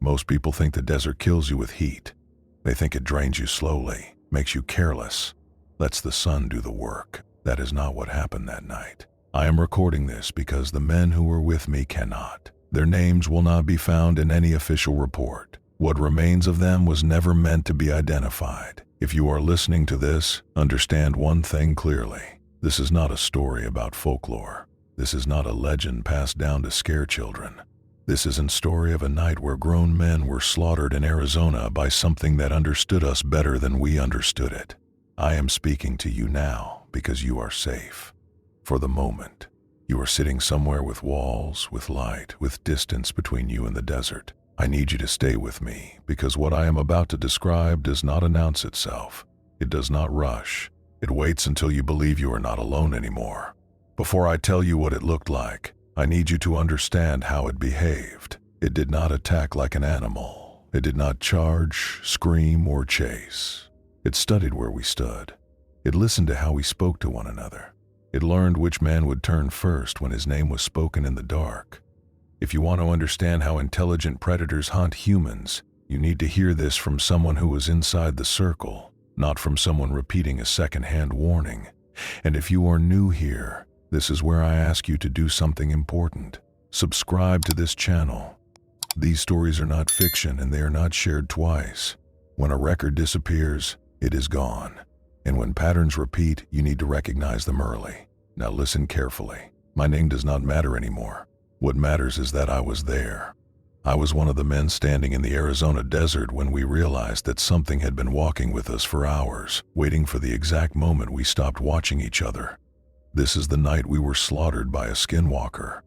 Most people think the desert kills you with heat. They think it drains you slowly, makes you careless, lets the sun do the work. That is not what happened that night. I am recording this because the men who were with me cannot. Their names will not be found in any official report. What remains of them was never meant to be identified. If you are listening to this, understand one thing clearly. This is not a story about folklore. This is not a legend passed down to scare children. This is a story of a night where grown men were slaughtered in Arizona by something that understood us better than we understood it. I am speaking to you now because you are safe. For the moment, you are sitting somewhere with walls, with light, with distance between you and the desert. I need you to stay with me because what I am about to describe does not announce itself. It does not rush. It waits until you believe you are not alone anymore. Before I tell you what it looked like, I need you to understand how it behaved. It did not attack like an animal. It did not charge, scream, or chase. It studied where we stood. It listened to how we spoke to one another. It learned which man would turn first when his name was spoken in the dark. If you want to understand how intelligent predators hunt humans, you need to hear this from someone who was inside the circle, not from someone repeating a second-hand warning. And if you are new here, this is where I ask you to do something important. Subscribe to this channel. These stories are not fiction and they are not shared twice. When a record disappears, it is gone. And when patterns repeat, you need to recognize them early. Now listen carefully. My name does not matter anymore. What matters is that I was there. I was one of the men standing in the Arizona desert when we realized that something had been walking with us for hours, waiting for the exact moment we stopped watching each other. This is the night we were slaughtered by a Skinwalker.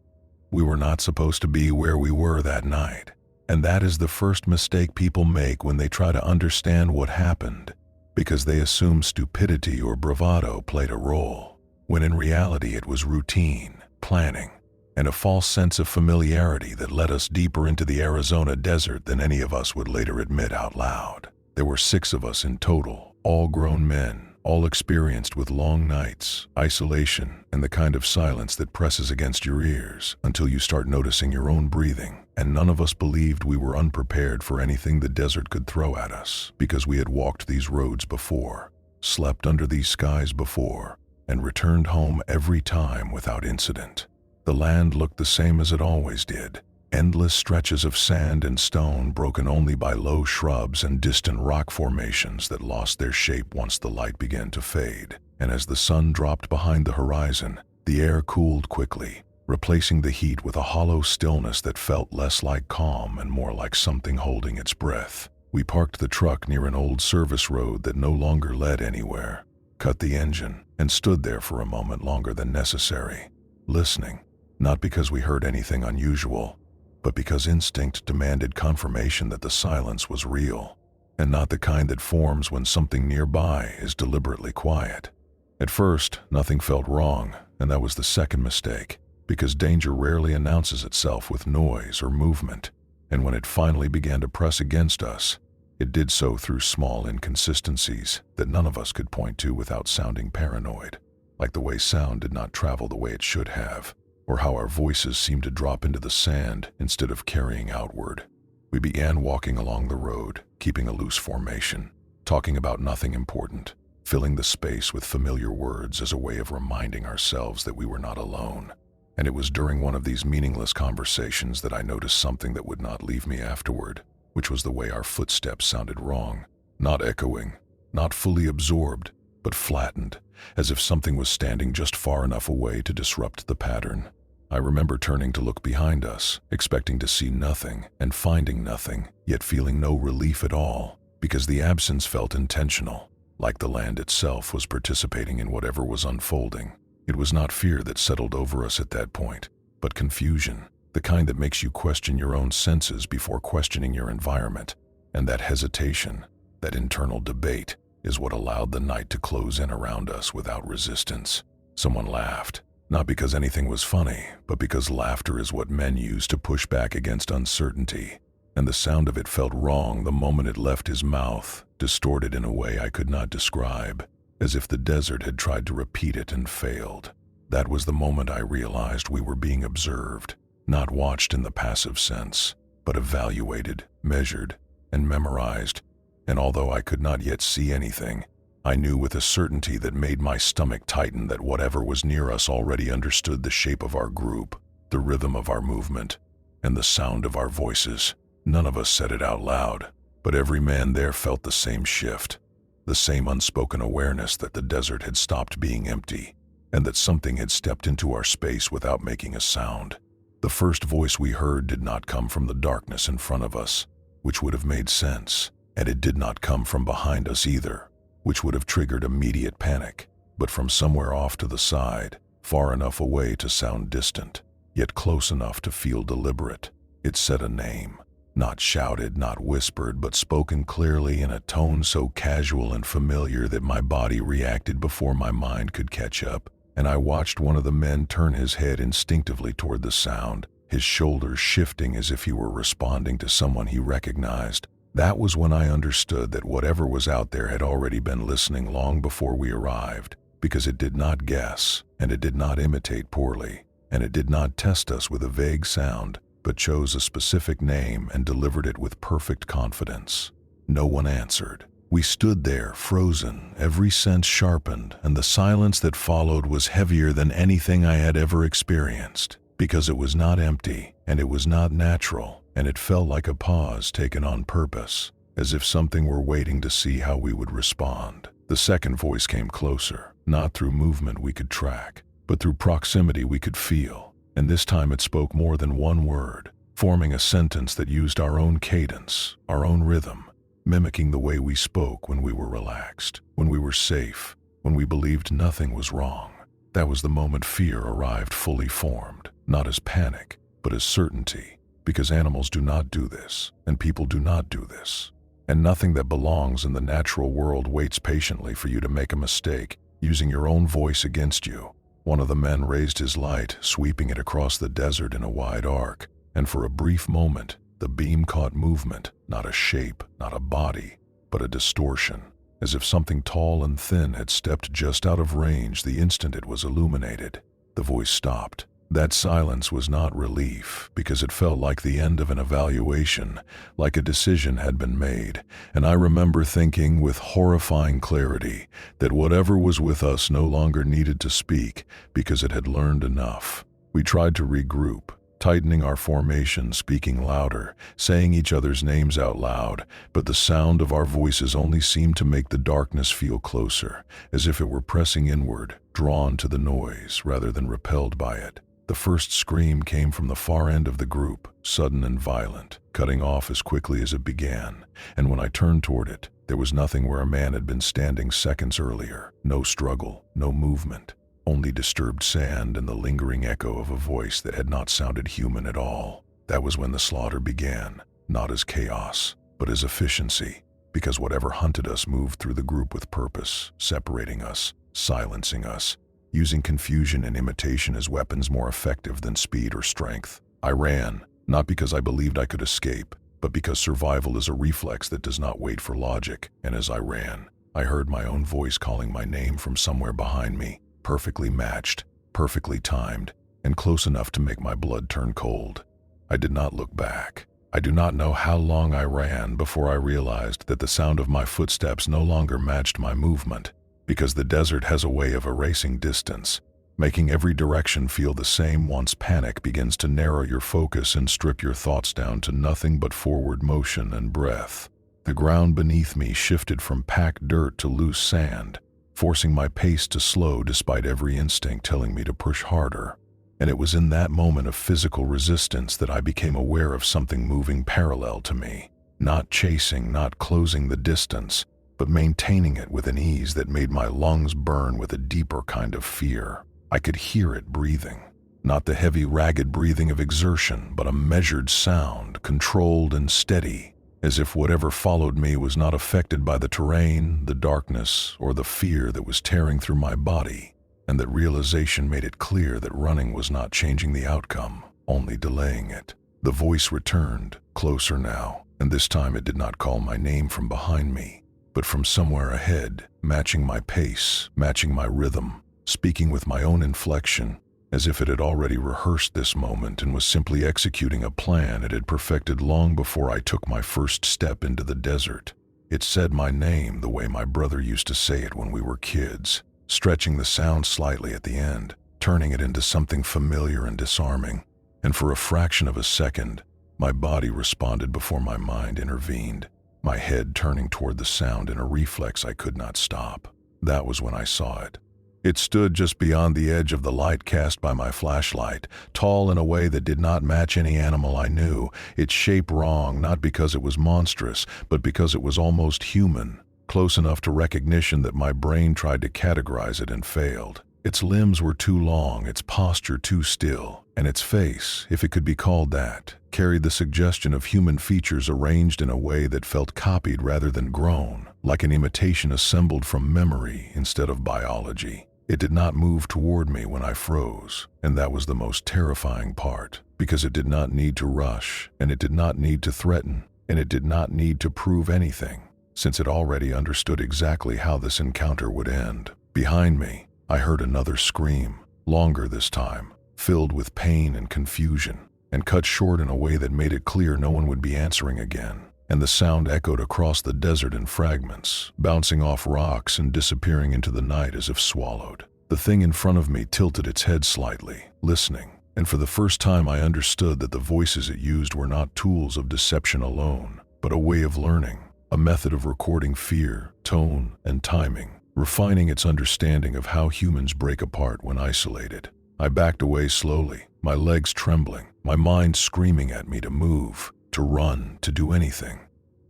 We were not supposed to be where we were that night. And that is the first mistake people make when they try to understand what happened, because they assume stupidity or bravado played a role, when in reality it was routine, planning, and a false sense of familiarity that led us deeper into the Arizona desert than any of us would later admit out loud. There were 6 of us in total, all grown men, all experienced with long nights, isolation, and the kind of silence that presses against your ears until you start noticing your own breathing. And none of us believed we were unprepared for anything the desert could throw at us, because we had walked these roads before, slept under these skies before, and returned home every time without incident. The land looked the same as it always did. Endless stretches of sand and stone broken only by low shrubs and distant rock formations that lost their shape once the light began to fade. And as the sun dropped behind the horizon, the air cooled quickly, replacing the heat with a hollow stillness that felt less like calm and more like something holding its breath. We parked the truck near an old service road that no longer led anywhere, cut the engine, and stood there for a moment longer than necessary, listening, not because we heard anything unusual, but because instinct demanded confirmation that the silence was real, and not the kind that forms when something nearby is deliberately quiet. At first, nothing felt wrong, and that was the second mistake, because danger rarely announces itself with noise or movement, and when it finally began to press against us, it did so through small inconsistencies that none of us could point to without sounding paranoid, like the way sound did not travel the way it should have, or how our voices seemed to drop into the sand instead of carrying outward. We began walking along the road, keeping a loose formation, talking about nothing important, filling the space with familiar words as a way of reminding ourselves that we were not alone. And it was during one of these meaningless conversations that I noticed something that would not leave me afterward, which was the way our footsteps sounded wrong, not echoing, not fully absorbed, but flattened, as if something was standing just far enough away to disrupt the pattern. I remember turning to look behind us, expecting to see nothing and finding nothing, yet feeling no relief at all, because the absence felt intentional, like the land itself was participating in whatever was unfolding. It was not fear that settled over us at that point, but confusion, the kind that makes you question your own senses before questioning your environment. And that hesitation, that internal debate, is what allowed the night to close in around us without resistance. Someone laughed, not because anything was funny, but because laughter is what men use to push back against uncertainty, and the sound of it felt wrong the moment it left his mouth, distorted in a way I could not describe, as if the desert had tried to repeat it and failed. That was the moment I realized we were being observed, not watched in the passive sense, but evaluated, measured, and memorized. And although I could not yet see anything, I knew with a certainty that made my stomach tighten that whatever was near us already understood the shape of our group, the rhythm of our movement, and the sound of our voices. None of us said it out loud, but every man there felt the same shift, the same unspoken awareness that the desert had stopped being empty, and that something had stepped into our space without making a sound. The first voice we heard did not come from the darkness in front of us, which would have made sense, and it did not come from behind us either, which would have triggered immediate panic, but from somewhere off to the side, far enough away to sound distant, yet close enough to feel deliberate. It said a name, not shouted, not whispered, but spoken clearly in a tone so casual and familiar that my body reacted before my mind could catch up, and I watched one of the men turn his head instinctively toward the sound, his shoulders shifting as if he were responding to someone he recognized. That was when I understood that whatever was out there had already been listening long before we arrived, because it did not guess, and it did not imitate poorly, and it did not test us with a vague sound, but chose a specific name and delivered it with perfect confidence. No one answered. We stood there, frozen, every sense sharpened, and the silence that followed was heavier than anything I had ever experienced, because it was not empty, and it was not natural, and it felt like a pause taken on purpose, as if something were waiting to see how we would respond. The second voice came closer, not through movement we could track, but through proximity we could feel, and this time it spoke more than one word, forming a sentence that used our own cadence, our own rhythm, mimicking the way we spoke when we were relaxed, when we were safe, when we believed nothing was wrong. That was the moment fear arrived fully formed, not as panic, but as certainty, because animals do not do this, and people do not do this. And nothing that belongs in the natural world waits patiently for you to make a mistake, using your own voice against you. One of the men raised his light, sweeping it across the desert in a wide arc, and for a brief moment, the beam caught movement, not a shape, not a body, but a distortion, as if something tall and thin had stepped just out of range the instant it was illuminated. The voice stopped. That silence was not relief, because it felt like the end of an evaluation, like a decision had been made, and I remember thinking with horrifying clarity that whatever was with us no longer needed to speak because it had learned enough. We tried to regroup, tightening our formation, speaking louder, saying each other's names out loud, but the sound of our voices only seemed to make the darkness feel closer, as if it were pressing inward, drawn to the noise rather than repelled by it. The first scream came from the far end of the group, sudden and violent, cutting off as quickly as it began, and when I turned toward it, there was nothing where a man had been standing seconds earlier. No struggle, no movement. Only disturbed sand and the lingering echo of a voice that had not sounded human at all. That was when the slaughter began, not as chaos, but as efficiency, because whatever hunted us moved through the group with purpose, separating us, silencing us, using confusion and imitation as weapons more effective than speed or strength. I ran, not because I believed I could escape, but because survival is a reflex that does not wait for logic, and as I ran, I heard my own voice calling my name from somewhere behind me, perfectly matched, perfectly timed, and close enough to make my blood turn cold. I did not look back. I do not know how long I ran before I realized that the sound of my footsteps no longer matched my movement, because the desert has a way of erasing distance, making every direction feel the same once panic begins to narrow your focus and strip your thoughts down to nothing but forward motion and breath. The ground beneath me shifted from packed dirt to loose sand, forcing my pace to slow despite every instinct telling me to push harder. And it was in that moment of physical resistance that I became aware of something moving parallel to me, not chasing, not closing the distance, but maintaining it with an ease that made my lungs burn with a deeper kind of fear. I could hear it breathing, not the heavy, ragged breathing of exertion, but a measured sound, controlled and steady, as if whatever followed me was not affected by the terrain, the darkness, or the fear that was tearing through my body, and that realization made it clear that running was not changing the outcome, only delaying it. The voice returned, closer now, and this time it did not call my name from behind me, but from somewhere ahead, matching my pace, matching my rhythm, speaking with my own inflection, as if it had already rehearsed this moment and was simply executing a plan it had perfected long before I took my first step into the desert. It said my name the way my brother used to say it when we were kids, stretching the sound slightly at the end, turning it into something familiar and disarming. And for a fraction of a second, my body responded before my mind intervened, my head turning toward the sound in a reflex I could not stop. That was when I saw it. It stood just beyond the edge of the light cast by my flashlight, tall in a way that did not match any animal I knew, its shape wrong not because it was monstrous, but because it was almost human, close enough to recognition that my brain tried to categorize it and failed. Its limbs were too long, its posture too still, and its face, if it could be called that, carried the suggestion of human features arranged in a way that felt copied rather than grown, like an imitation assembled from memory instead of biology. It did not move toward me when I froze, and that was the most terrifying part, because it did not need to rush, and it did not need to threaten, and it did not need to prove anything, since it already understood exactly how this encounter would end. Behind me, I heard another scream, longer this time, filled with pain and confusion, and cut short in a way that made it clear no one would be answering again. And the sound echoed across the desert in fragments, bouncing off rocks and disappearing into the night as if swallowed. The thing in front of me tilted its head slightly, listening, and for the first time I understood that the voices it used were not tools of deception alone, but a way of learning, a method of recording fear, tone, and timing, refining its understanding of how humans break apart when isolated. I backed away slowly, my legs trembling, my mind screaming at me to move, to run, to do anything.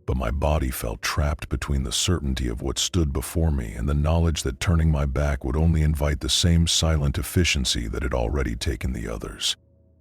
But my body felt trapped between the certainty of what stood before me and the knowledge that turning my back would only invite the same silent efficiency that had already taken the others.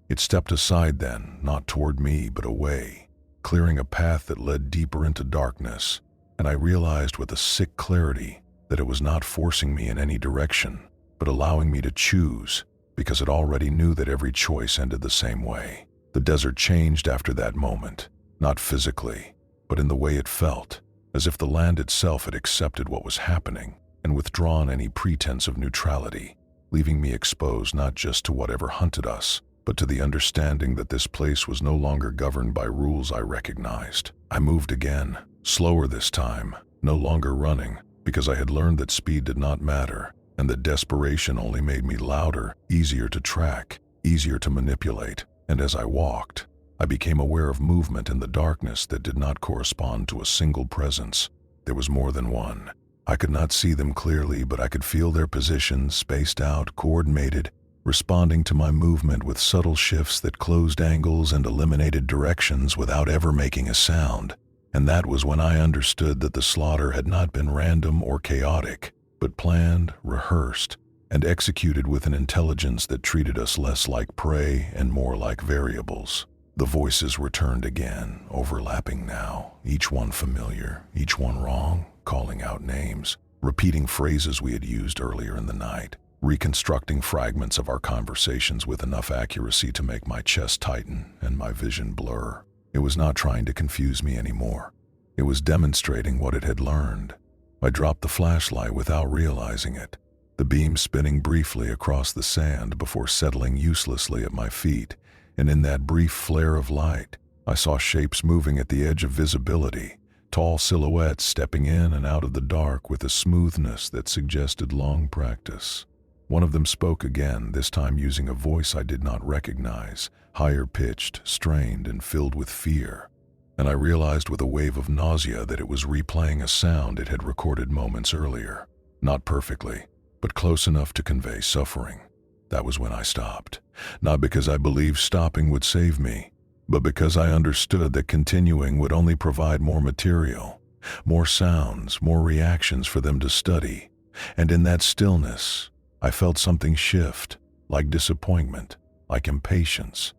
It stepped aside then, not toward me, but away, clearing a path that led deeper into darkness, and I realized with a sick clarity that it was not forcing me in any direction, but allowing me to choose, because it already knew that every choice ended the same way. The desert changed after that moment, not physically, but in the way it felt, as if the land itself had accepted what was happening and withdrawn any pretense of neutrality, leaving me exposed not just to whatever hunted us, but to the understanding that this place was no longer governed by rules I recognized. I moved again, slower this time, no longer running, because I had learned that speed did not matter, and that desperation only made me louder, easier to track, easier to manipulate. And as I walked, I became aware of movement in the darkness that did not correspond to a single presence. There was more than one. I could not see them clearly, but I could feel their positions, spaced out, coordinated, responding to my movement with subtle shifts that closed angles and eliminated directions without ever making a sound. And that was when I understood that the slaughter had not been random or chaotic, but planned, rehearsed, and executed with an intelligence that treated us less like prey and more like variables. The voices returned again, overlapping now, each one familiar, each one wrong, calling out names, repeating phrases we had used earlier in the night, reconstructing fragments of our conversations with enough accuracy to make my chest tighten and my vision blur. It was not trying to confuse me anymore. It was demonstrating what it had learned. I dropped the flashlight without realizing it, the beam spinning briefly across the sand before settling uselessly at my feet, and in that brief flare of light, I saw shapes moving at the edge of visibility, tall silhouettes stepping in and out of the dark with a smoothness that suggested long practice. One of them spoke again, this time using a voice I did not recognize, higher pitched, strained, and filled with fear. And I realized with a wave of nausea that it was replaying a sound it had recorded moments earlier. Not perfectly, but close enough to convey suffering. That was when I stopped. Not because I believed stopping would save me, but because I understood that continuing would only provide more material, more sounds, more reactions for them to study. And in that stillness, I felt something shift, like disappointment, like impatience,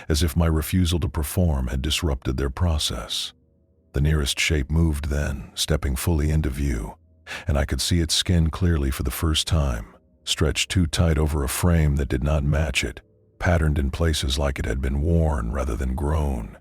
as if my refusal to perform had disrupted their process. The nearest shape moved then, stepping fully into view, and I could see its skin clearly for the first time, stretched too tight over a frame that did not match it, patterned in places like it had been worn rather than grown,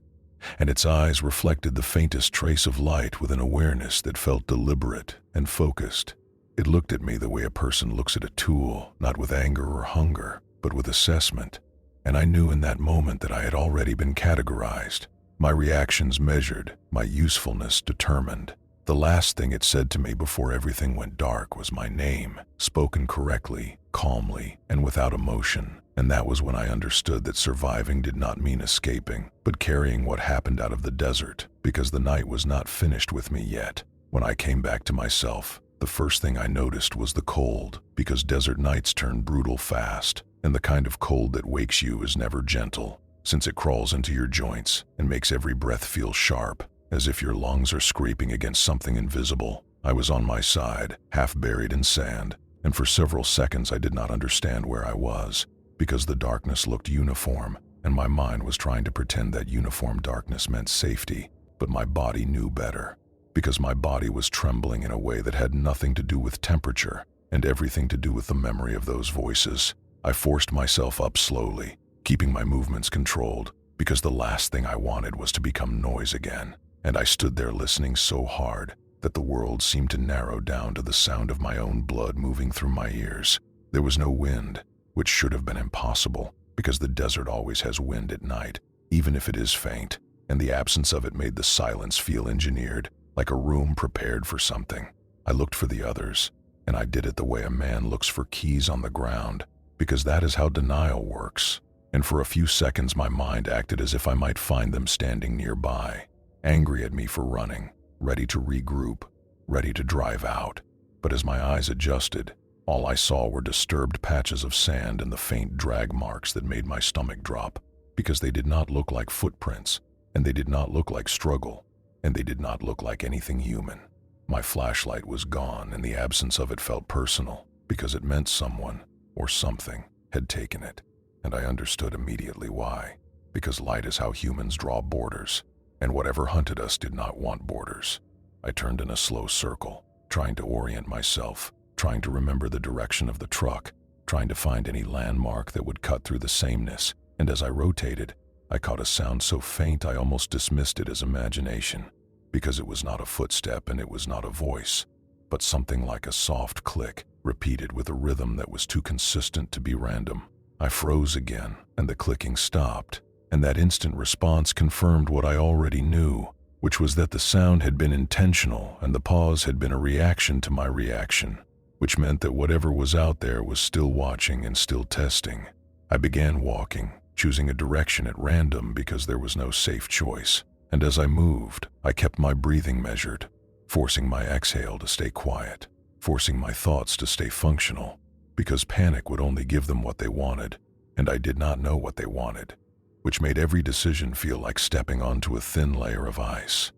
and its eyes reflected the faintest trace of light with an awareness that felt deliberate and focused. It looked at me the way a person looks at a tool, not with anger or hunger, but with assessment, and I knew in that moment that I had already been categorized, my reactions measured, my usefulness determined. The last thing it said to me before everything went dark was my name, spoken correctly, calmly, and without emotion. And that was when I understood that surviving did not mean escaping, but carrying what happened out of the desert, because the night was not finished with me yet. When I came back to myself, the first thing I noticed was the cold, because desert nights turn brutal fast, and the kind of cold that wakes you is never gentle, since it crawls into your joints and makes every breath feel sharp, as if your lungs are scraping against something invisible. I was on my side, half buried in sand, and for several seconds I did not understand where I was, because the darkness looked uniform, and my mind was trying to pretend that uniform darkness meant safety, but my body knew better, because my body was trembling in a way that had nothing to do with temperature and everything to do with the memory of those voices. I forced myself up slowly, keeping my movements controlled, because the last thing I wanted was to become noise again, and I stood there listening so hard that the world seemed to narrow down to the sound of my own blood moving through my ears. There was no wind, which should have been impossible, because the desert always has wind at night, even if it is faint, and the absence of it made the silence feel engineered, like a room prepared for something. I looked for the others, and I did it the way a man looks for keys on the ground, because that is how denial works. And for a few seconds my mind acted as if I might find them standing nearby, angry at me for running, ready to regroup, ready to drive out. But as my eyes adjusted, all I saw were disturbed patches of sand and the faint drag marks that made my stomach drop, because they did not look like footprints, and they did not look like struggle, and they did not look like anything human. My flashlight was gone, and the absence of it felt personal, because it meant someone, or something, had taken it. And I understood immediately why, because light is how humans draw borders, and whatever hunted us did not want borders. I turned in a slow circle, trying to orient myself, trying to remember the direction of the truck, trying to find any landmark that would cut through the sameness, and as I rotated, I caught a sound so faint I almost dismissed it as imagination, because it was not a footstep and it was not a voice, but something like a soft click, repeated with a rhythm that was too consistent to be random. I froze again, and the clicking stopped, and that instant response confirmed what I already knew, which was that the sound had been intentional and the pause had been a reaction to my reaction, which meant that whatever was out there was still watching and still testing. I began walking, choosing a direction at random because there was no safe choice, and as I moved, I kept my breathing measured, forcing my exhale to stay quiet, forcing my thoughts to stay functional, because panic would only give them what they wanted, and I did not know what they wanted, which made every decision feel like stepping onto a thin layer of ice.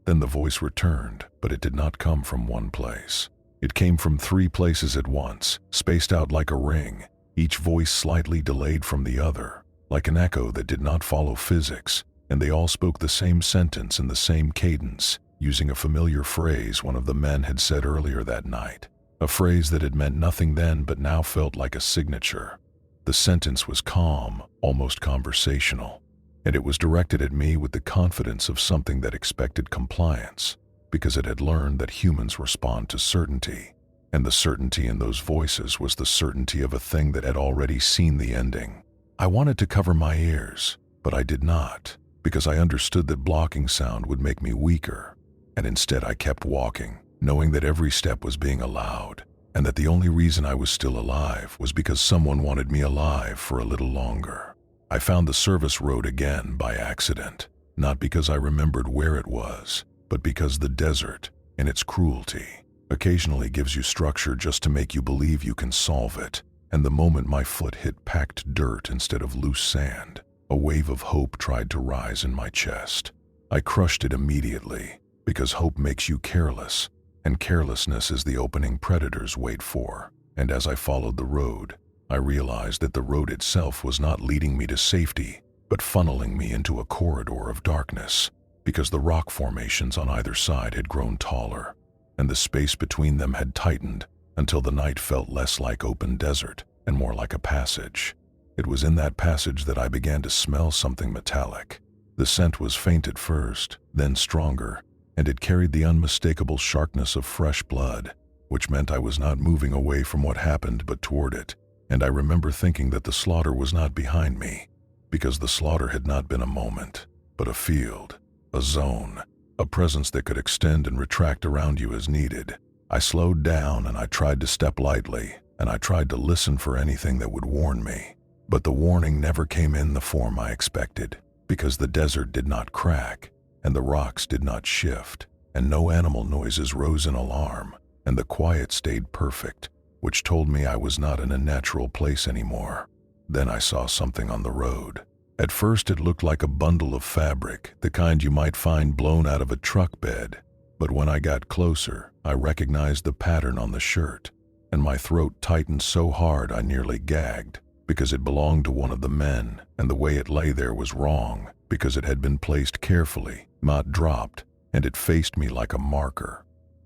Then the voice returned, but it did not come from one place. It came from 3 places at once, spaced out like a ring, each voice slightly delayed from the other, like an echo that did not follow physics, and they all spoke the same sentence in the same cadence, using a familiar phrase one of the men had said earlier that night, a phrase that had meant nothing then but now felt like a signature. The sentence was calm, almost conversational, and it was directed at me with the confidence of something that expected compliance, because it had learned that humans respond to certainty, and the certainty in those voices was the certainty of a thing that had already seen the ending. I wanted to cover my ears, but I did not, because I understood that blocking sound would make me weaker, and instead I kept walking, knowing that every step was being allowed, and that the only reason I was still alive was because someone wanted me alive for a little longer. I found the service road again by accident, not because I remembered where it was, but because the desert, in its cruelty, occasionally gives you structure just to make you believe you can solve it, and the moment my foot hit packed dirt instead of loose sand, a wave of hope tried to rise in my chest. I crushed it immediately, because hope makes you careless, and carelessness is the opening predators wait for. And as I followed the road, I realized that the road itself was not leading me to safety, but funneling me into a corridor of darkness, because the rock formations on either side had grown taller, and the space between them had tightened until the night felt less like open desert and more like a passage. It was in that passage that I began to smell something metallic. The scent was faint at first, then stronger, and it carried the unmistakable sharpness of fresh blood, which meant I was not moving away from what happened but toward it, And I remember thinking that the slaughter was not behind me, because the slaughter had not been a moment, but a field, a zone, a presence that could extend and retract around you as needed. I slowed down and I tried to step lightly, and I tried to listen for anything that would warn me. But the warning never came in the form I expected, because the desert did not crack, and the rocks did not shift, and no animal noises rose in alarm, and the quiet stayed perfect, which told me I was not in a natural place anymore. Then I saw something on the road. At first it looked like a bundle of fabric, the kind you might find blown out of a truck bed. But when I got closer, I recognized the pattern on the shirt, and my throat tightened so hard I nearly gagged, because it belonged to one of the men, and the way it lay there was wrong, because it had been placed carefully, not dropped, and it faced me like a marker.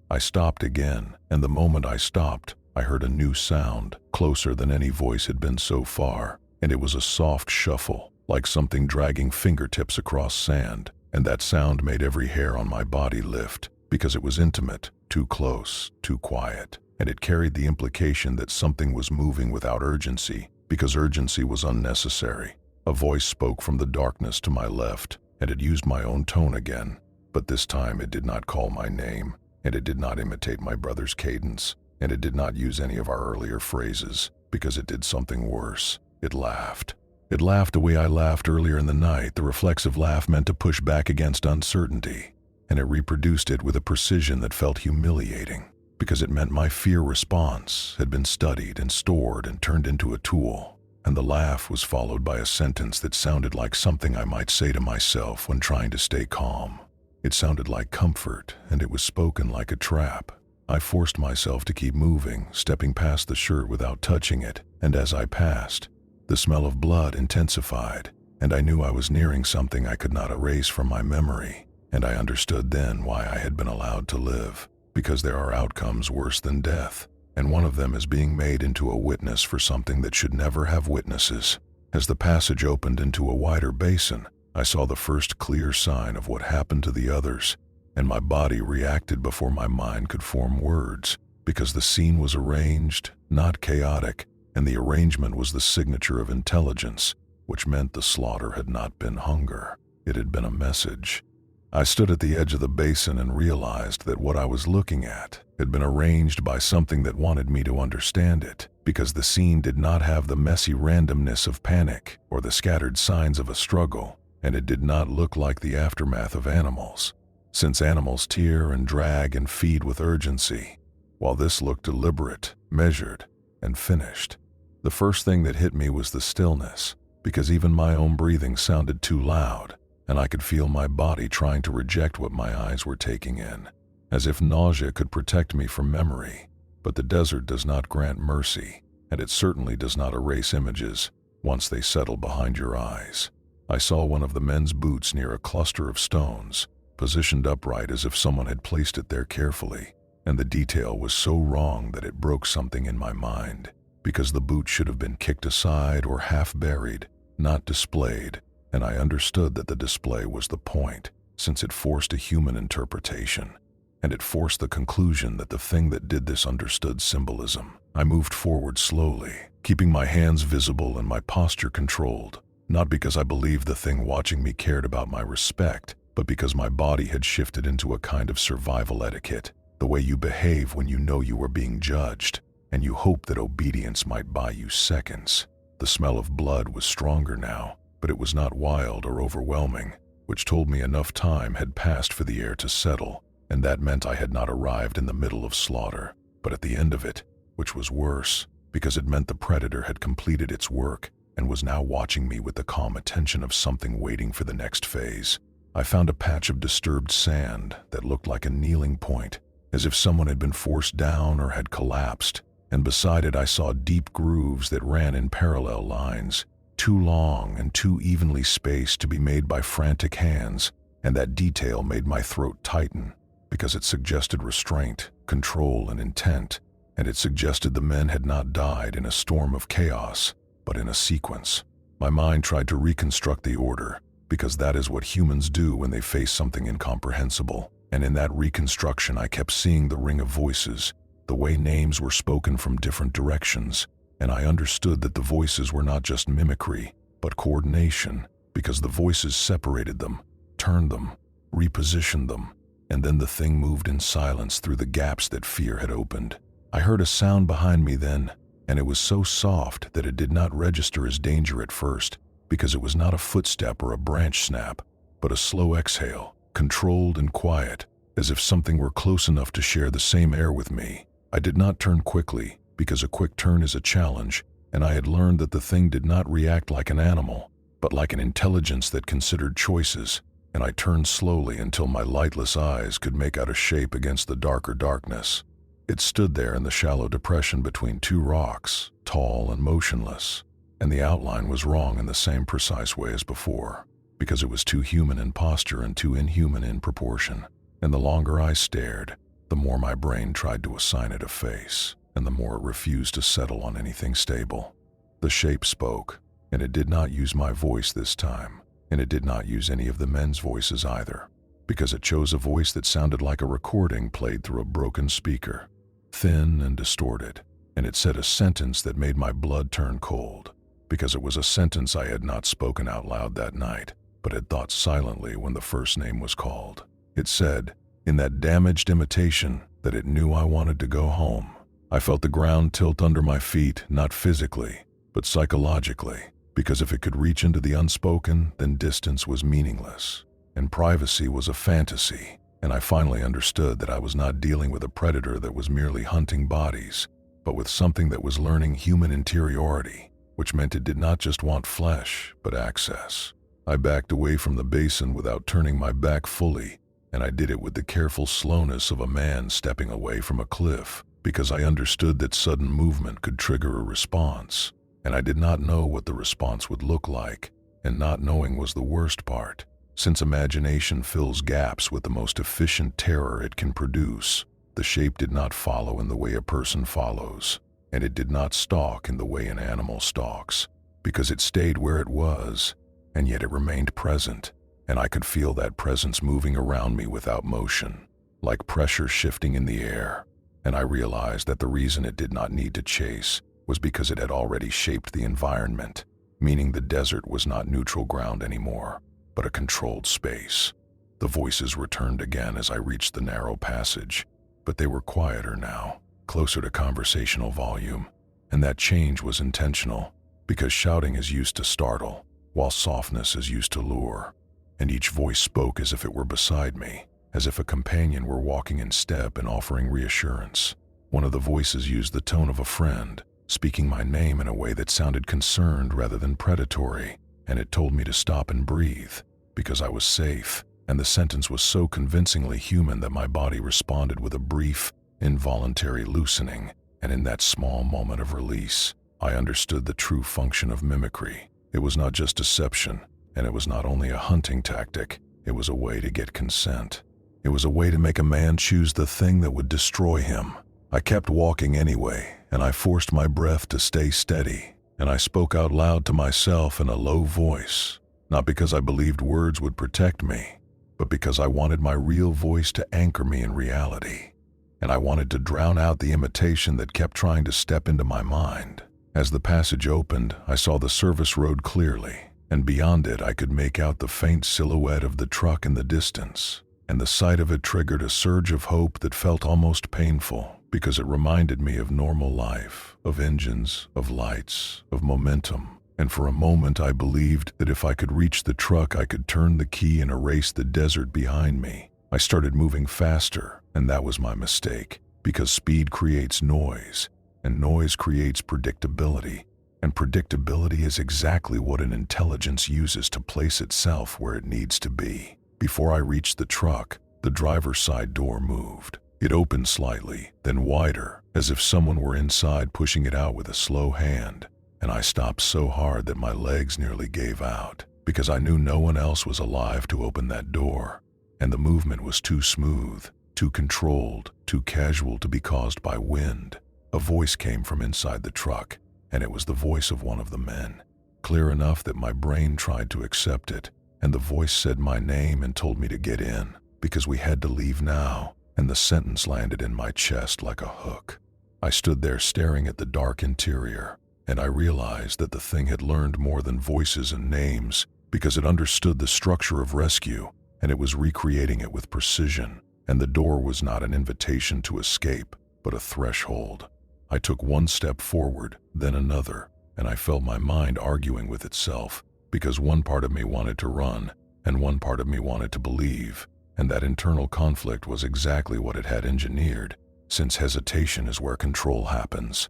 I stopped again, and the moment I stopped, I heard a new sound, closer than any voice had been so far, and it was a soft shuffle, like something dragging fingertips across sand, and that sound made every hair on my body lift, because it was intimate, too close, too quiet, and it carried the implication that something was moving without urgency, because urgency was unnecessary. A voice spoke from the darkness to my left, and it used my own tone again, but this time it did not call my name, and it did not imitate my brother's cadence, and it did not use any of our earlier phrases, because it did something worse. It laughed. It laughed the way I laughed earlier in the night, the reflexive laugh meant to push back against uncertainty, and it reproduced it with a precision that felt humiliating, because it meant my fear response had been studied and stored and turned into a tool. And the laugh was followed by a sentence that sounded like something I might say to myself when trying to stay calm. It sounded like comfort, and it was spoken like a trap. I forced myself to keep moving, stepping past the shirt without touching it, and as I passed, the smell of blood intensified, and I knew I was nearing something I could not erase from my memory, and I understood then why I had been allowed to live, because there are outcomes worse than death, and one of them is being made into a witness for something that should never have witnesses. As the passage opened into a wider basin, I saw the first clear sign of what happened to the others, and my body reacted before my mind could form words, because the scene was arranged, not chaotic, and the arrangement was the signature of intelligence, which meant the slaughter had not been hunger. It had been a message. I stood at the edge of the basin and realized that what I was looking at had been arranged by something that wanted me to understand it, because the scene did not have the messy randomness of panic or the scattered signs of a struggle, and it did not look like the aftermath of animals, since animals tear and drag and feed with urgency, while this looked deliberate, measured, and finished. The first thing that hit me was the stillness, because even my own breathing sounded too loud, and I could feel my body trying to reject what my eyes were taking in, as if nausea could protect me from memory. But the desert does not grant mercy, and it certainly does not erase images once they settle behind your eyes. I saw one of the men's boots near a cluster of stones, positioned upright as if someone had placed it there carefully, and the detail was so wrong that it broke something in my mind, because the boot should have been kicked aside or half buried, not displayed, and I understood that the display was the point, since it forced a human interpretation, and it forced the conclusion that the thing that did this understood symbolism. I moved forward slowly, keeping my hands visible and my posture controlled, not because I believed the thing watching me cared about my respect, but because my body had shifted into a kind of survival etiquette, the way you behave when you know you are being judged, and you hope that obedience might buy you seconds. The smell of blood was stronger now, but it was not wild or overwhelming, which told me enough time had passed for the air to settle, and that meant I had not arrived in the middle of slaughter, but at the end of it, which was worse, because it meant the predator had completed its work and was now watching me with the calm attention of something waiting for the next phase. I found a patch of disturbed sand that looked like a kneeling point, as if someone had been forced down or had collapsed, and beside it I saw deep grooves that ran in parallel lines, too long and too evenly spaced to be made by frantic hands, and that detail made my throat tighten, because it suggested restraint, control, and intent, and it suggested the men had not died in a storm of chaos, but in a sequence. My mind tried to reconstruct the order, because that is what humans do when they face something incomprehensible, and in that reconstruction I kept seeing the ring of voices, the way names were spoken from different directions, and I understood that the voices were not just mimicry, but coordination, because the voices separated them, turned them, repositioned them, and then the thing moved in silence through the gaps that fear had opened. I heard a sound behind me then, and it was so soft that it did not register as danger at first, because it was not a footstep or a branch snap, but a slow exhale, controlled and quiet, as if something were close enough to share the same air with me. I did not turn quickly, because a quick turn is a challenge, and I had learned that the thing did not react like an animal, but like an intelligence that considered choices, and I turned slowly until my lightless eyes could make out a shape against the darker darkness. It stood there in the shallow depression between two rocks, tall and motionless, and the outline was wrong in the same precise way as before, because it was too human in posture and too inhuman in proportion. And the longer I stared, the more my brain tried to assign it a face, and the more it refused to settle on anything stable. The shape spoke, and it did not use my voice this time, and it did not use any of the men's voices either, because it chose a voice that sounded like a recording played through a broken speaker, thin and distorted, and it said a sentence that made my blood turn cold, because it was a sentence I had not spoken out loud that night, but had thought silently when the first name was called. It said, in that damaged imitation, that it knew I wanted to go home. I felt the ground tilt under my feet, not physically, but psychologically, because if it could reach into the unspoken, then distance was meaningless, and privacy was a fantasy, and I finally understood that I was not dealing with a predator that was merely hunting bodies, but with something that was learning human interiority, which meant it did not just want flesh, but access. I backed away from the basin without turning my back fully, and I did it with the careful slowness of a man stepping away from a cliff, because I understood that sudden movement could trigger a response, and I did not know what the response would look like, and not knowing was the worst part, since imagination fills gaps with the most efficient terror it can produce. The shape did not follow in the way a person follows, and it did not stalk in the way an animal stalks, because it stayed where it was, and yet it remained present, and I could feel that presence moving around me without motion, like pressure shifting in the air, and I realized that the reason it did not need to chase was because it had already shaped the environment, meaning the desert was not neutral ground anymore, but a controlled space. The voices returned again as I reached the narrow passage, but they were quieter now, closer to conversational volume, and that change was intentional, because shouting is used to startle, while softness is used to lure, and each voice spoke as if it were beside me, as if a companion were walking in step and offering reassurance. One of the voices used the tone of a friend, speaking my name in a way that sounded concerned rather than predatory, and it told me to stop and breathe, because I was safe, and the sentence was so convincingly human that my body responded with a brief, involuntary loosening, and in that small moment of release, I understood the true function of mimicry. It was not just deception, and it was not only a hunting tactic, it was a way to get consent. It was a way to make a man choose the thing that would destroy him. I kept walking anyway, and I forced my breath to stay steady, and I spoke out loud to myself in a low voice, not because I believed words would protect me, but because I wanted my real voice to anchor me in reality, and I wanted to drown out the imitation that kept trying to step into my mind. As the passage opened, I saw the service road clearly, and beyond it I could make out the faint silhouette of the truck in the distance, and the sight of it triggered a surge of hope that felt almost painful, because it reminded me of normal life, of engines, of lights, of momentum, and for a moment I believed that if I could reach the truck I could turn the key and erase the desert behind me. I started moving faster, and that was my mistake, because speed creates noise, and noise creates predictability, and predictability is exactly what an intelligence uses to place itself where it needs to be. Before I reached the truck, the driver's side door moved. It opened slightly, then wider, as if someone were inside pushing it out with a slow hand, and I stopped so hard that my legs nearly gave out, because I knew no one else was alive to open that door, and the movement was too smooth, too controlled, too casual to be caused by wind. A voice came from inside the truck, and it was the voice of one of the men, clear enough that my brain tried to accept it, and the voice said my name and told me to get in, because we had to leave now, and the sentence landed in my chest like a hook. I stood there staring at the dark interior, and I realized that the thing had learned more than voices and names because it understood the structure of rescue, and it was recreating it with precision. And the door was not an invitation to escape, but a threshold. I took one step forward, then another, and I felt my mind arguing with itself, because one part of me wanted to run, and one part of me wanted to believe, and that internal conflict was exactly what it had engineered, since hesitation is where control happens.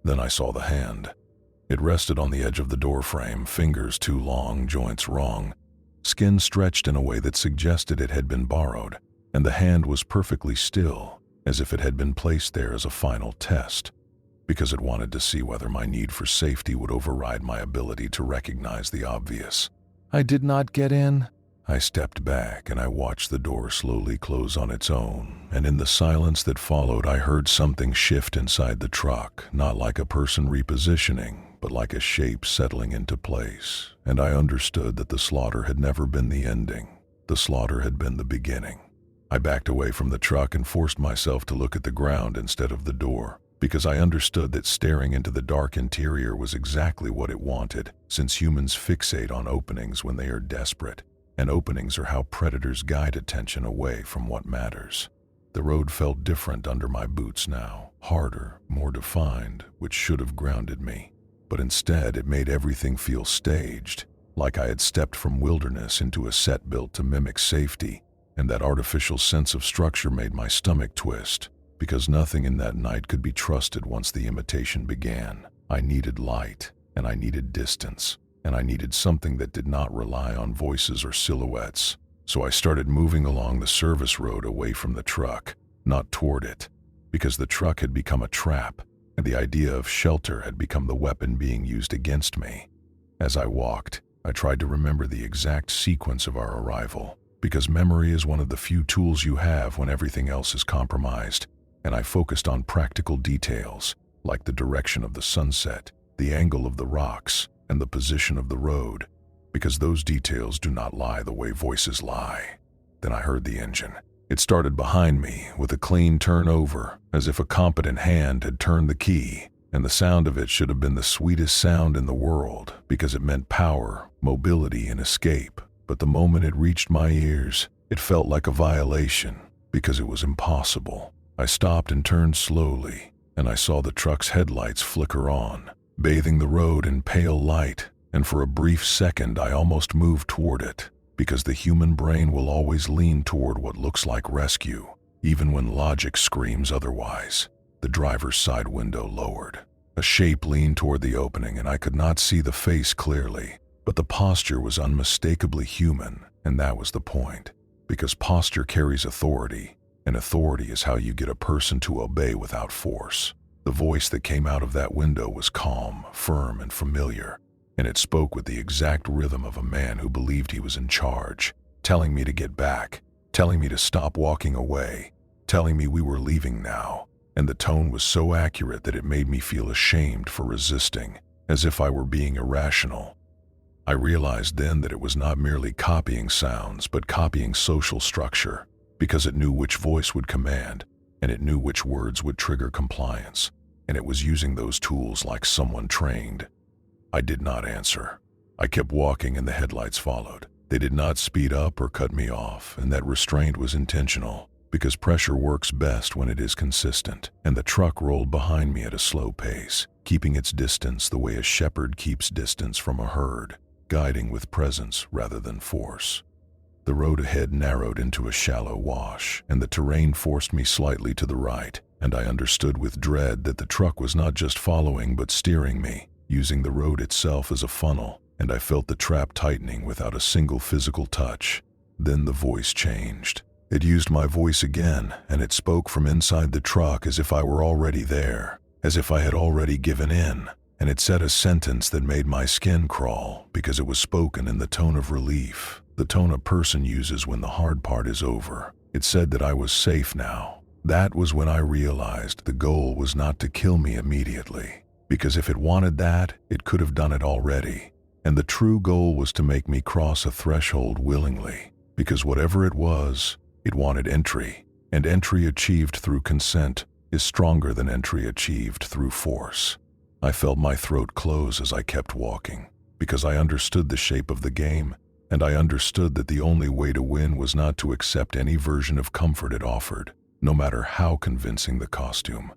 Then I saw the hand. It rested on the edge of the doorframe, fingers too long, joints wrong, skin stretched in a way that suggested it had been borrowed, and the hand was perfectly still, as if it had been placed there as a final test, because it wanted to see whether my need for safety would override my ability to recognize the obvious. I did not get in. I stepped back and I watched the door slowly close on its own, and in the silence that followed I heard something shift inside the truck, not like a person repositioning, but like a shape settling into place, and I understood that the slaughter had never been the ending. The slaughter had been the beginning. I backed away from the truck and forced myself to look at the ground instead of the door, because I understood that staring into the dark interior was exactly what it wanted, since humans fixate on openings when they are desperate, and openings are how predators guide attention away from what matters. The road felt different under my boots now, harder, more defined, which should have grounded me. But instead it made everything feel staged, like I had stepped from wilderness into a set built to mimic safety, and that artificial sense of structure made my stomach twist, because nothing in that night could be trusted once the imitation began. I needed light, and I needed distance, and I needed something that did not rely on voices or silhouettes. So I started moving along the service road away from the truck, not toward it, because the truck had become a trap, and the idea of shelter had become the weapon being used against me. As I walked, I tried to remember the exact sequence of our arrival, because memory is one of the few tools you have when everything else is compromised, and I focused on practical details, like the direction of the sunset, the angle of the rocks, and the position of the road, because those details do not lie the way voices lie. Then I heard the engine. It started behind me with a clean turnover, as if a competent hand had turned the key, and the sound of it should have been the sweetest sound in the world, because it meant power, mobility, and escape. But the moment it reached my ears, it felt like a violation, because it was impossible. I stopped and turned slowly, and I saw the truck's headlights flicker on, bathing the road in pale light, and for a brief second I almost moved toward it, because the human brain will always lean toward what looks like rescue, even when logic screams otherwise. The driver's side window lowered. A shape leaned toward the opening, and I could not see the face clearly, but the posture was unmistakably human, and that was the point, because posture carries authority, and authority is how you get a person to obey without force. The voice that came out of that window was calm, firm, and familiar, and it spoke with the exact rhythm of a man who believed he was in charge, telling me to get back, telling me to stop walking away, telling me we were leaving now, and the tone was so accurate that it made me feel ashamed for resisting, as if I were being irrational. I realized then that it was not merely copying sounds, but copying social structure, because it knew which voice would command, and it knew which words would trigger compliance, and it was using those tools like someone trained. I did not answer. I kept walking and the headlights followed. They did not speed up or cut me off, and that restraint was intentional, because pressure works best when it is consistent, and the truck rolled behind me at a slow pace, keeping its distance the way a shepherd keeps distance from a herd, guiding with presence rather than force. The road ahead narrowed into a shallow wash, and the terrain forced me slightly to the right, and I understood with dread that the truck was not just following but steering me, using the road itself as a funnel, and I felt the trap tightening without a single physical touch. Then the voice changed. It used my voice again, and it spoke from inside the truck as if I were already there, as if I had already given in, and it said a sentence that made my skin crawl because it was spoken in the tone of relief, the tone a person uses when the hard part is over. It said that I was safe now. That was when I realized the goal was not to kill me immediately, because if it wanted that, it could have done it already. And the true goal was to make me cross a threshold willingly, because whatever it was, it wanted entry, and entry achieved through consent is stronger than entry achieved through force. I felt my throat close as I kept walking, because I understood the shape of the game, and I understood that the only way to win was not to accept any version of comfort it offered, no matter how convincing the costume.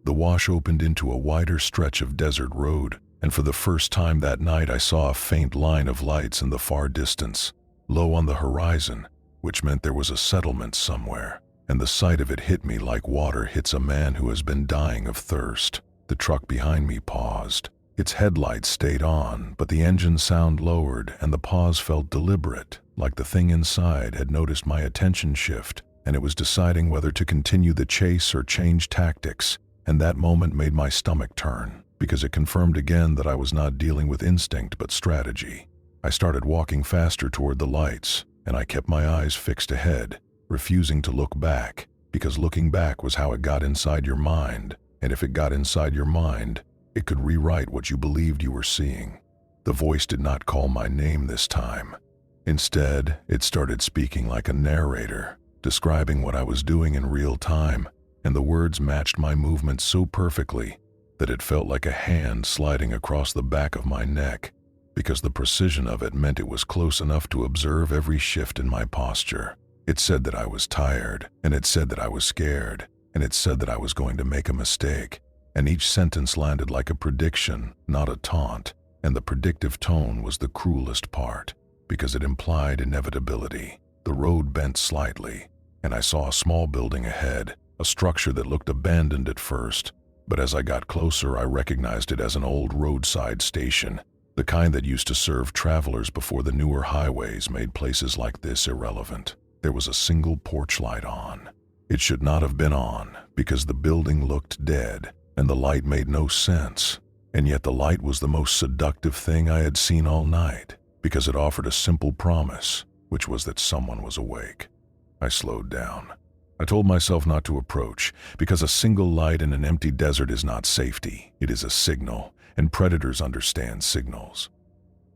The wash opened into a wider stretch of desert road, and for the first time that night I saw a faint line of lights in the far distance, low on the horizon, which meant there was a settlement somewhere, and the sight of it hit me like water hits a man who has been dying of thirst. The truck behind me paused. Its headlights stayed on, but the engine sound lowered, and the pause felt deliberate, like the thing inside had noticed my attention shift, and it was deciding whether to continue the chase or change tactics, and that moment made my stomach turn, because it confirmed again that I was not dealing with instinct but strategy. I started walking faster toward the lights, and I kept my eyes fixed ahead, refusing to look back, because looking back was how it got inside your mind, and if it got inside your mind, it could rewrite what you believed you were seeing. The voice did not call my name this time. Instead, it started speaking like a narrator, describing what I was doing in real time, and the words matched my movements so perfectly that it felt like a hand sliding across the back of my neck, because the precision of it meant it was close enough to observe every shift in my posture. It said that I was tired, and it said that I was scared, and it said that I was going to make a mistake, and each sentence landed like a prediction, not a taunt, and the predictive tone was the cruelest part, because it implied inevitability. The road bent slightly, and I saw a small building ahead, a structure that looked abandoned at first, but as I got closer I recognized it as an old roadside station, the kind that used to serve travelers before the newer highways made places like this irrelevant. There was a single porch light on. It should not have been on, because the building looked dead, and the light made no sense, and yet the light was the most seductive thing I had seen all night, because it offered a simple promise, which was that someone was awake. I slowed down. I told myself not to approach, because a single light in an empty desert is not safety, it is a signal, and predators understand signals.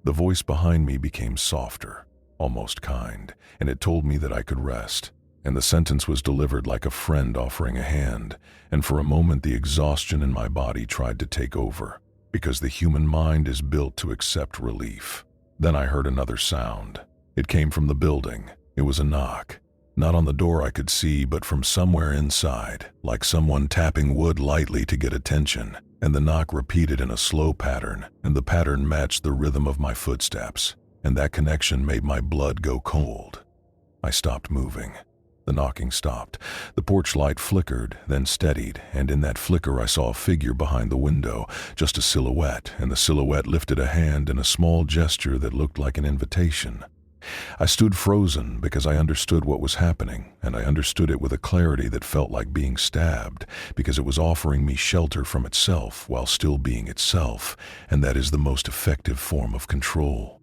The voice behind me became softer, almost kind, and it told me that I could rest. And the sentence was delivered like a friend offering a hand, and for a moment the exhaustion in my body tried to take over, because the human mind is built to accept relief. Then I heard another sound. It came from the building. It was a knock. Not on the door I could see, but from somewhere inside, like someone tapping wood lightly to get attention, and the knock repeated in a slow pattern, and the pattern matched the rhythm of my footsteps, and that connection made my blood go cold. I stopped moving. The knocking stopped. The porch light flickered, then steadied, and in that flicker I saw a figure behind the window, just a silhouette, and the silhouette lifted a hand in a small gesture that looked like an invitation. I stood frozen because I understood what was happening, and I understood it with a clarity that felt like being stabbed, because it was offering me shelter from itself while still being itself, and that is the most effective form of control.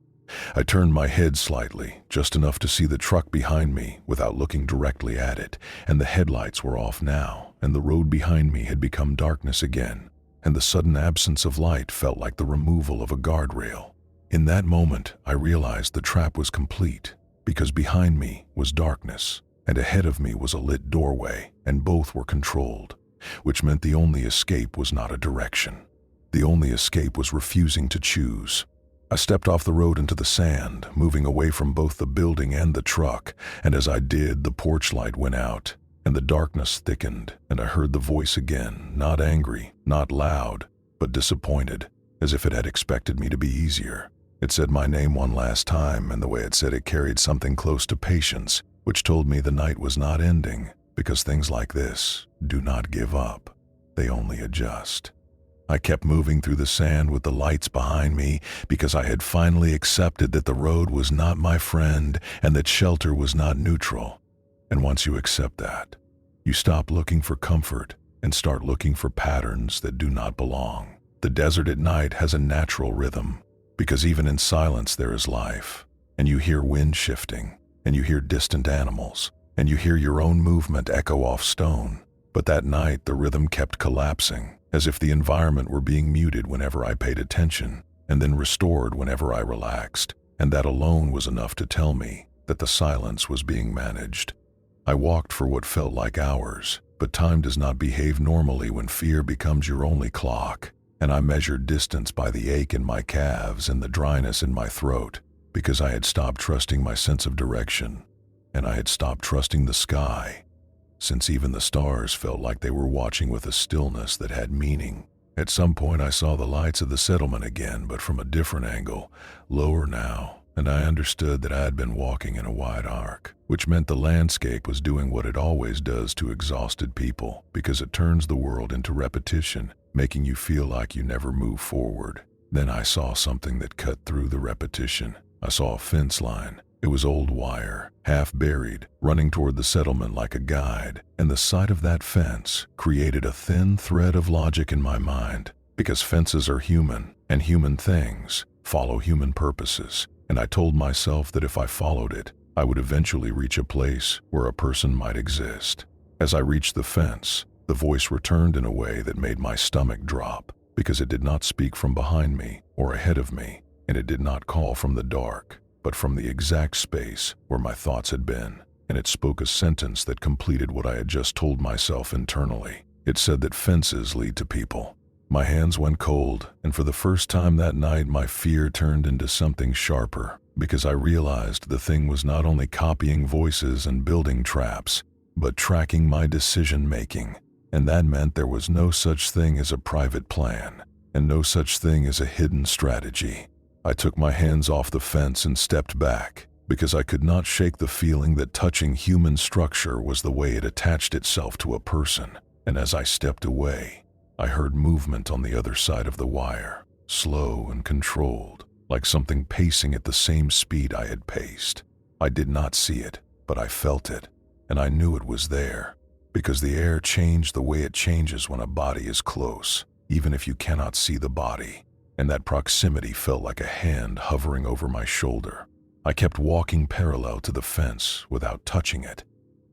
I turned my head slightly, just enough to see the truck behind me without looking directly at it, and the headlights were off now, and the road behind me had become darkness again, and the sudden absence of light felt like the removal of a guardrail. In that moment, I realized the trap was complete, because behind me was darkness, and ahead of me was a lit doorway, and both were controlled, which meant the only escape was not a direction. The only escape was refusing to choose. I stepped off the road into the sand, moving away from both the building and the truck, and as I did, the porch light went out, and the darkness thickened, and I heard the voice again, not angry, not loud, but disappointed, as if it had expected me to be easier. It said my name one last time, and the way it said it carried something close to patience, which told me the night was not ending, because things like this do not give up. They only adjust. I kept moving through the sand with the lights behind me because I had finally accepted that the road was not my friend and that shelter was not neutral. And once you accept that, you stop looking for comfort and start looking for patterns that do not belong. The desert at night has a natural rhythm, because even in silence there is life, and you hear wind shifting, and you hear distant animals, and you hear your own movement echo off stone. But that night the rhythm kept collapsing, as if the environment were being muted whenever I paid attention, and then restored whenever I relaxed, and that alone was enough to tell me that the silence was being managed. I walked for what felt like hours, but time does not behave normally when fear becomes your only clock. and I measured distance by the ache in my calves and the dryness in my throat, because I had stopped trusting my sense of direction, and I had stopped trusting the sky, since even the stars felt like they were watching with a stillness that had meaning. At some point I saw the lights of the settlement again, but from a different angle, lower now, and I understood that I had been walking in a wide arc, which meant the landscape was doing what it always does to exhausted people, because it turns the world into repetition, making you feel like you never move forward. Then I saw something that cut through the repetition. I saw a fence line. It was old wire, half buried, running toward the settlement like a guide, and the sight of that fence created a thin thread of logic in my mind, because fences are human, and human things follow human purposes, and I told myself that if I followed it, I would eventually reach a place where a person might exist. As I reached the fence, the voice returned in a way that made my stomach drop, because it did not speak from behind me or ahead of me, and it did not call from the dark, but from the exact space where my thoughts had been, and it spoke a sentence that completed what I had just told myself internally. It said that fences lead to people. My hands went cold, and for the first time that night my fear turned into something sharper, because I realized the thing was not only copying voices and building traps, but tracking my decision-making, and that meant there was no such thing as a private plan, and no such thing as a hidden strategy. I took my hands off the fence and stepped back, because I could not shake the feeling that touching human structure was the way it attached itself to a person. And as I stepped away, I heard movement on the other side of the wire, slow and controlled, like something pacing at the same speed I had paced. I did not see it, but I felt it, and I knew it was there, because the air changed the way it changes when a body is close, even if you cannot see the body. And that proximity felt like a hand hovering over my shoulder. I kept walking parallel to the fence without touching it,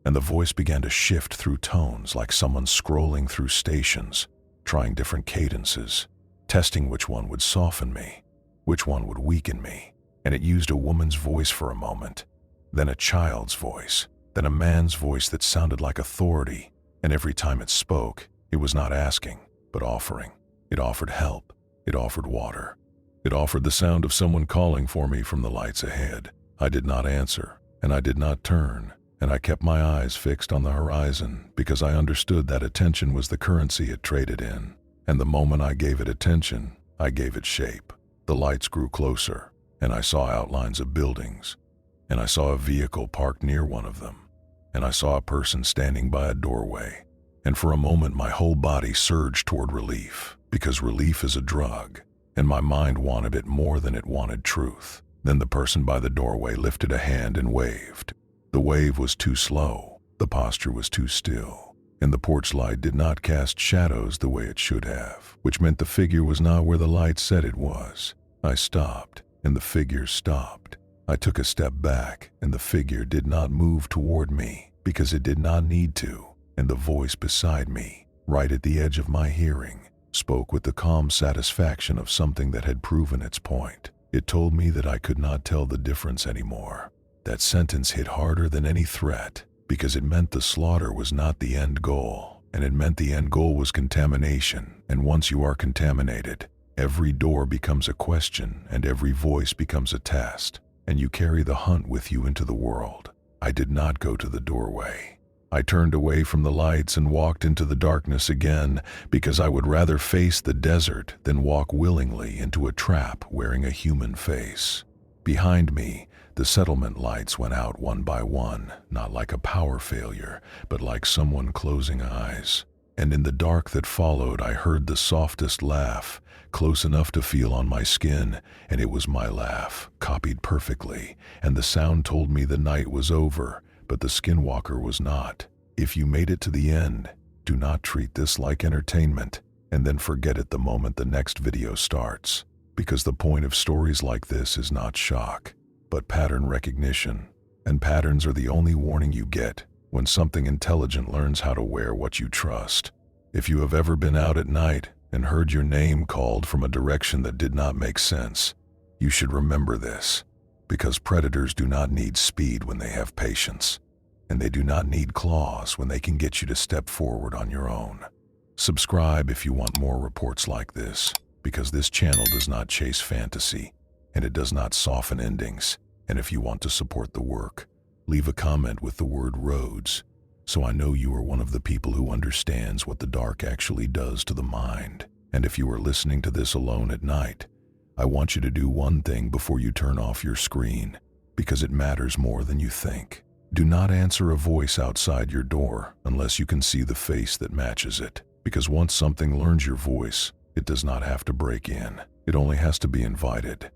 and the voice began to shift through tones like someone scrolling through stations, trying different cadences, testing which one would soften me, which one would weaken me. And it used a woman's voice for a moment, then a child's voice, then a man's voice that sounded like authority, and every time it spoke, it was not asking, but offering. It offered help. It offered water. It offered the sound of someone calling for me from the lights ahead. I did not answer, and I did not turn, and I kept my eyes fixed on the horizon, because I understood that attention was the currency it traded in. And the moment I gave it attention, I gave it shape. The lights grew closer, and I saw outlines of buildings, and I saw a vehicle parked near one of them, and I saw a person standing by a doorway. And for a moment my whole body surged toward relief, because relief is a drug, and my mind wanted it more than it wanted truth. Then the person by the doorway lifted a hand and waved. The wave was too slow, the posture was too still, and the porch light did not cast shadows the way it should have, which meant the figure was not where the light said it was. I stopped, and the figure stopped. I took a step back, and the figure did not move toward me, because it did not need to, and the voice beside me, right at the edge of my hearing, spoke with the calm satisfaction of something that had proven its point. It told me that I could not tell the difference anymore. That sentence hit harder than any threat, because it meant the slaughter was not the end goal, and it meant the end goal was contamination, and once you are contaminated, every door becomes a question and every voice becomes a test, and you carry the hunt with you into the world. I did not go to the doorway. I turned away from the lights and walked into the darkness again, because I would rather face the desert than walk willingly into a trap wearing a human face. Behind me, the settlement lights went out one by one, not like a power failure, but like someone closing eyes. And in the dark that followed, I heard the softest laugh, close enough to feel on my skin, and it was my laugh, copied perfectly, and the sound told me the night was over, but the Skinwalker was not. If you made it to the end, do not treat this like entertainment, and then forget it the moment the next video starts, because the point of stories like this is not shock, but pattern recognition, and patterns are the only warning you get when something intelligent learns how to wear what you trust. If you have ever been out at night and heard your name called from a direction that did not make sense, you should remember this, because predators do not need speed when they have patience, and they do not need claws when they can get you to step forward on your own. Subscribe if you want more reports like this, because this channel does not chase fantasy, and it does not soften endings. And if you want to support the work, leave a comment with the word roads, so I know you are one of the people who understands what the dark actually does to the mind. And if you are listening to this alone at night, I want you to do one thing before you turn off your screen, because it matters more than you think. Do not answer a voice outside your door unless you can see the face that matches it, because once something learns your voice, it does not have to break in. It only has to be invited.